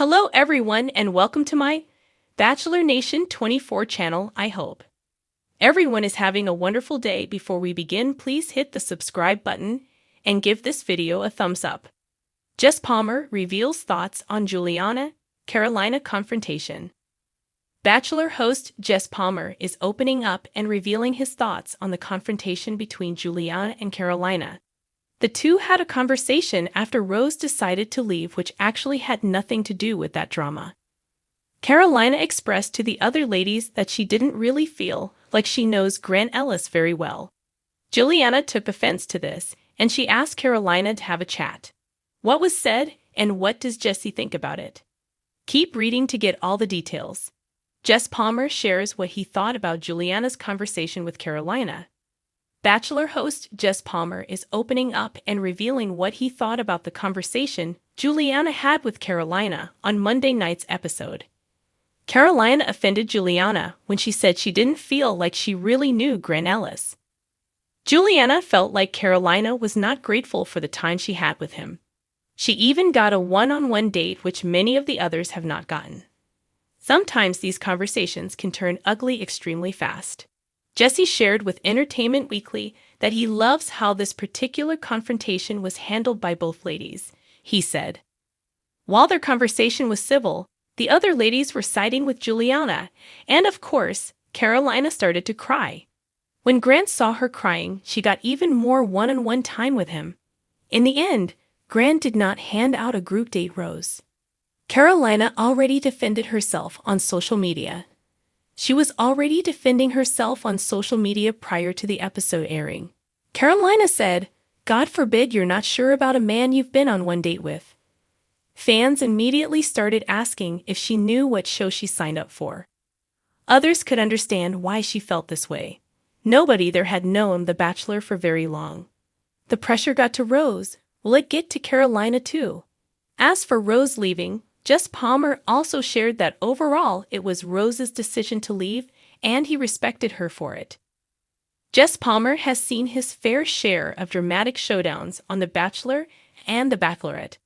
Hello everyone and welcome to my Bachelor Nation 24 channel, I hope. Everyone is having a wonderful day. Before we begin, please hit the subscribe button and give this video a thumbs up. Jess Palmer reveals thoughts on Juliana, Carolina confrontation. Bachelor host Jess Palmer is opening up and revealing his thoughts on the confrontation between Juliana and Carolina. The two had a conversation after Rose decided to leave, which actually had nothing to do with that drama. Carolina expressed to the other ladies that she didn't really feel like she knows Grant Ellis very well. Juliana took offense to this, and she asked Carolina to have a chat. What was said, and what does Jesse think about it? Keep reading to get all the details. Jess Palmer shares what he thought about Juliana's conversation with Carolina. Bachelor host Jess Palmer is opening up and revealing what he thought about the conversation Juliana had with Carolina on Monday night's episode. Carolina offended Juliana when she said she didn't feel like she really knew Grant Ellis. Juliana felt like Carolina was not grateful for the time she had with him. She even got a one-on-one date, which many of the others have not gotten. Sometimes these conversations can turn ugly extremely fast. Jesse shared with Entertainment Weekly that he loves how this particular confrontation was handled by both ladies. He said, while their conversation was civil, the other ladies were siding with Juliana, and of course, Carolina started to cry. When Grant saw her crying, she got even more one-on-one time with him. In the end, Grant did not hand out a group date rose. Carolina already defended herself on social media. She was already defending herself on social media prior to the episode airing. Carolina said, "God forbid you're not sure about a man you've been on one date with." Fans immediately started asking if she knew what show she signed up for. Others could understand why she felt this way. Nobody there had known The Bachelor for very long. The pressure got to Rose. Will it get to Carolina too? As for Rose leaving, Jess Palmer also shared that overall it was Rose's decision to leave, and he respected her for it. Jess Palmer has seen his fair share of dramatic showdowns on The Bachelor and The Bachelorette,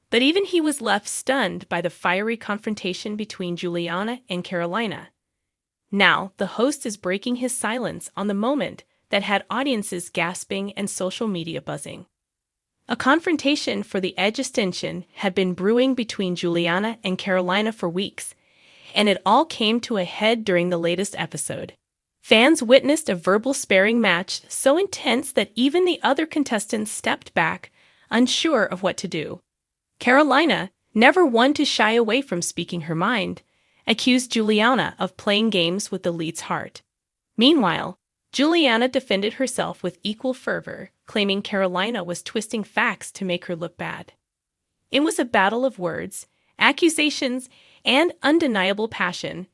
but even he was left stunned by the fiery confrontation between Juliana and Carolina. Now, the host is breaking his silence on the moment that had audiences gasping and social media buzzing. A confrontation for the edge extension had been brewing between Juliana and Carolina for weeks, and it all came to a head during the latest episode. Fans witnessed a verbal sparring match so intense that even the other contestants stepped back, unsure of what to do. Carolina, never one to shy away from speaking her mind, accused Juliana of playing games with the lead's heart. Meanwhile, Juliana defended herself with equal fervor, claiming Carolina was twisting facts to make her look bad. It was a battle of words, accusations, and undeniable passion,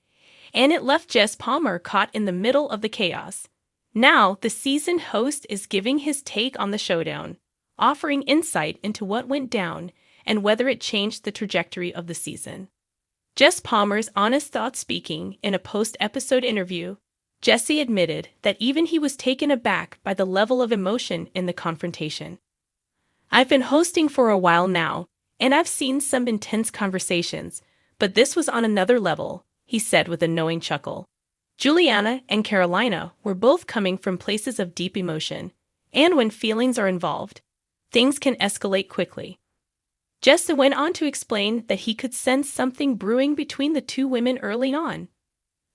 and it left Jess Palmer caught in the middle of the chaos. Now, the season host is giving his take on the showdown, offering insight into what went down and whether it changed the trajectory of the season. Jess Palmer's honest thoughts speaking in a post-episode interview, Jesse admitted that even he was taken aback by the level of emotion in the confrontation. "I've been hosting for a while now, and I've seen some intense conversations, but this was on another level," he said with a knowing chuckle. Juliana and Carolina were both coming from places of deep emotion, and when feelings are involved, things can escalate quickly. Jesse went on to explain that he could sense something brewing between the two women early on.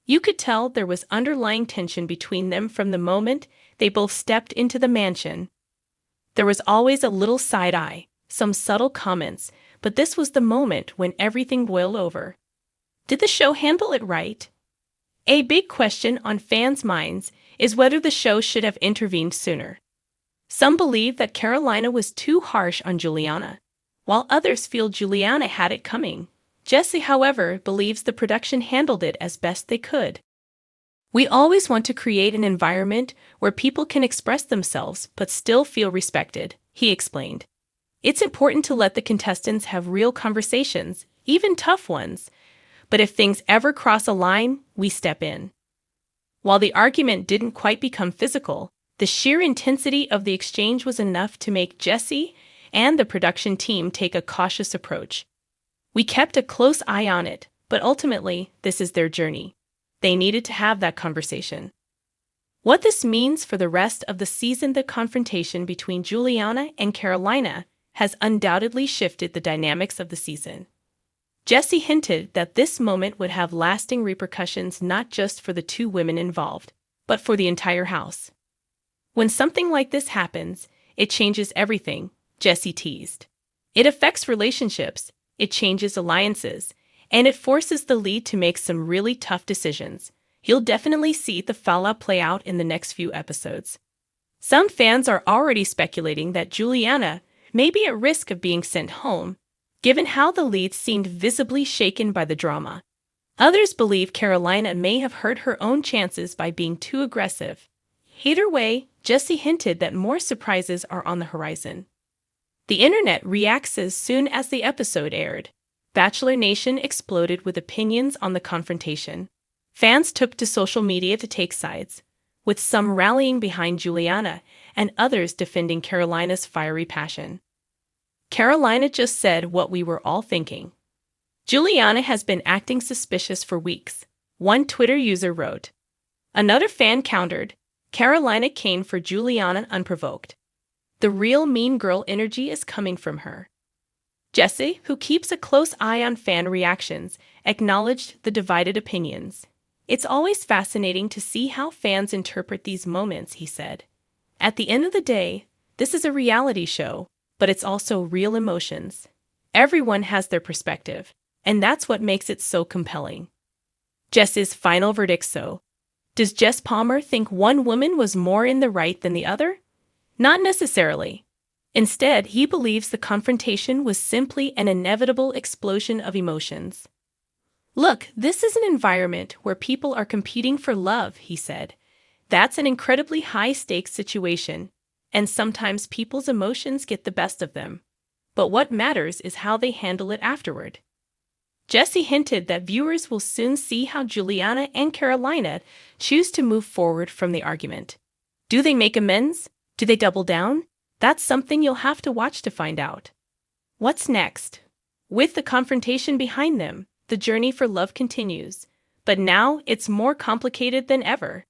You could tell there was underlying tension between them from the moment they both stepped into the mansion. There was always a little side eye, some subtle comments, but this was the moment when everything boiled over. Did the show handle it right? A big question on fans' minds is whether the show should have intervened sooner. Some believe that Carolina was too harsh on Juliana, while others feel Juliana had it coming. Jesse, however, believes the production handled it as best they could. "We always want to create an environment where people can express themselves but still feel respected," he explained. "It's important to let the contestants have real conversations, even tough ones, but if things ever cross a line, we step in." While the argument didn't quite become physical, the sheer intensity of the exchange was enough to make Jesse and the production team take a cautious approach. We kept a close eye on it, but ultimately, this is their journey. They needed to have that conversation. What this means for the rest of the season, the confrontation between Juliana and Carolina has undoubtedly shifted the dynamics of the season. Jesse hinted that this moment would have lasting repercussions not just for the two women involved, but for the entire house. When something like this happens, it changes everything, Jesse teased. It affects relationships, it changes alliances, and it forces the lead to make some really tough decisions. You'll definitely see the fallout play out in the next few episodes. Some fans are already speculating that Juliana may be at risk of being sent home, given how the lead seemed visibly shaken by the drama. Others believe Carolina may have hurt her own chances by being too aggressive. Either way, Jesse hinted that more surprises are on the horizon. The internet reacts as soon as the episode aired. Bachelor Nation exploded with opinions on the confrontation. Fans took to social media to take sides, with some rallying behind Juliana and others defending Carolina's fiery passion. Carolina just said what we were all thinking. Juliana has been acting suspicious for weeks, one Twitter user wrote. Another fan countered, Carolina came for Juliana unprovoked. The real mean girl energy is coming from her. Jesse, who keeps a close eye on fan reactions, acknowledged the divided opinions. It's always fascinating to see how fans interpret these moments, he said. At the end of the day, this is a reality show, but it's also real emotions. Everyone has their perspective, and that's what makes it so compelling. Jess's final verdict. So, does Jess Palmer think one woman was more in the right than the other? Not necessarily. Instead, he believes the confrontation was simply an inevitable explosion of emotions. Look, this is an environment where people are competing for love, he said. That's an incredibly high-stakes situation, and sometimes people's emotions get the best of them. But what matters is how they handle it afterward. Jesse hinted that viewers will soon see how Juliana and Carolina choose to move forward from the argument. Do they make amends? Do they double down? That's something you'll have to watch to find out. What's next? With the confrontation behind them, the journey for love continues, but now it's more complicated than ever.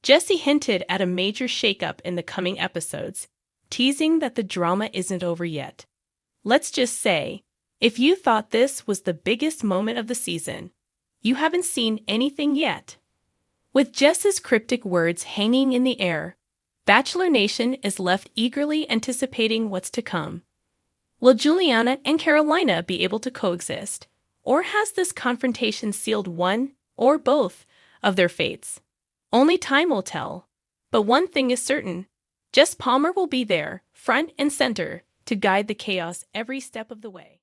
Jesse hinted at a major shakeup in the coming episodes, teasing that the drama isn't over yet. Let's just say, if you thought this was the biggest moment of the season, you haven't seen anything yet. With Jess's cryptic words hanging in the air, Bachelor Nation is left eagerly anticipating what's to come. Will Juliana and Carolina be able to coexist? Or has this confrontation sealed one, or both, of their fates? Only time will tell. But one thing is certain, Jess Palmer will be there, front and center, to guide the chaos every step of the way.